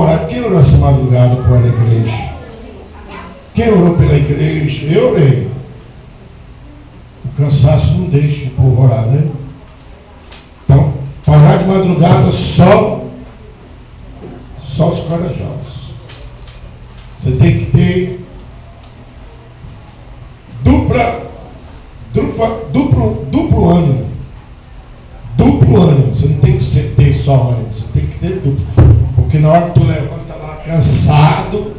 orado. Quem orou essa madrugada por a igreja? Quem orou pela igreja? Eu orei. O cansaço não deixa o povo orar, né? Então, orar de madrugada só os corajosos. Você tem que ter duplo ânimo. Duplo ânimo. Você não tem que ter só ânimo, você tem que ter duplo. Porque na hora que tu levanta lá cansado,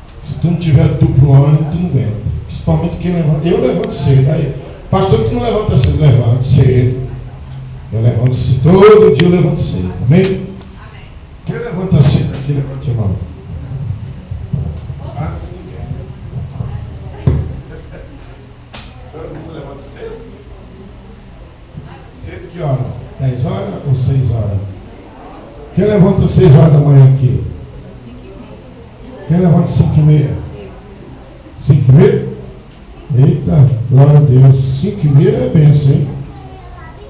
se tu não tiver duplo ânimo, tu não aguenta. Principalmente quem levanta. Eu levanto cedo. Aí, pastor que não levanta cedo, levanta cedo. Eu levanto cedo. Todo dia eu levanto cedo. Amém? Quem levanta cedo aqui, levante a mão. Ah, você não quer. Todo mundo levanta cedo? Cedo que hora? 10 horas ou 6 horas? Quem levanta 6 horas da manhã aqui? Quem levanta 5h30? 5h30? Eita, glória a Deus. 5h30 é bênção, hein?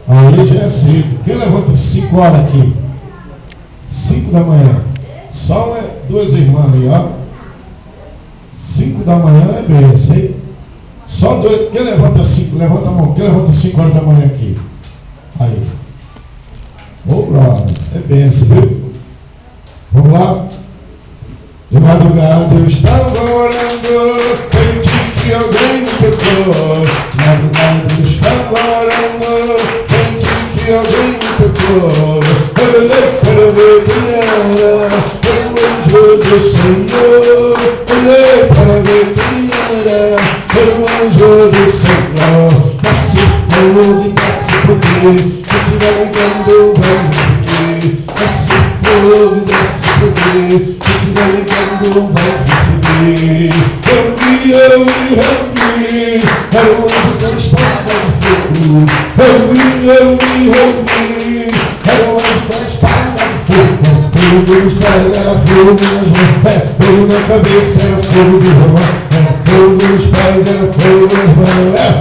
Aí já é cedo. Quem levanta 5 horas aqui? 5 da manhã. Só duas irmãs ali, ó. 5 da manhã é bênção, hein? Só dois. Quem levanta 5? Levanta a mão. Quem levanta 5 horas da manhã aqui? Aí. Ô, glória. É bênção, viu? Vamos lá? De madrugada eu estava orando, senti que alguém me tocou. De madrugada eu estava orando, senti que alguém me tocou. Eu olhei para ver quem era, era o anjo do Senhor. Olhei para ver quem era, era o anjo do Senhor. Desce fogo e desce poder, quem estiver ligando vai receber. Desce fogo e desce poder, quem estiver ligando vai receber. Eu vi, era o anjo da espada de fogo. Eu vi, era o anjo da espada de fogo. Fogo nos pés era fogo nas mãos, fogo na cabeça era fogo de Jeová. Fogo nos pés era fogo nas mãos,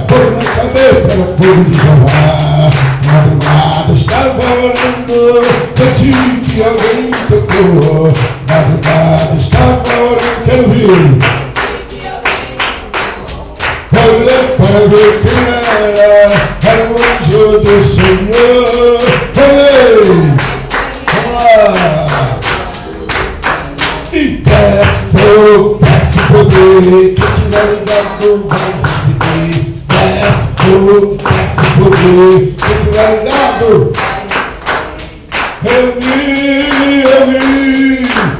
fogo na cabeça era fogo de Jeová. Madrugada estava orando, senti que alguém me tocou. Madrugada estava orando, quero ver. Olhei para ver quem era o anjo do Senhor. Olhei, vamos lá. E desce fogo, desce poder, quem estiver ligado vai receber. Desce fogo, desce poder, quem estiver ligado. Eu vi,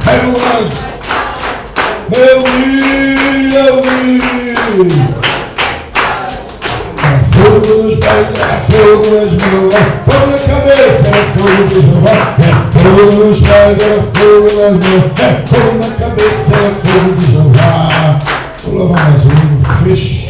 era o anjo. Eu vi. Fogo nos pés, era fogo nas mãos, fogo na cabeça, era fogo de Jeová. Fogo nos pés, era fogo nas mãos, fogo na cabeça, era fogo de Jeová. Vou louvar mais um, fecha.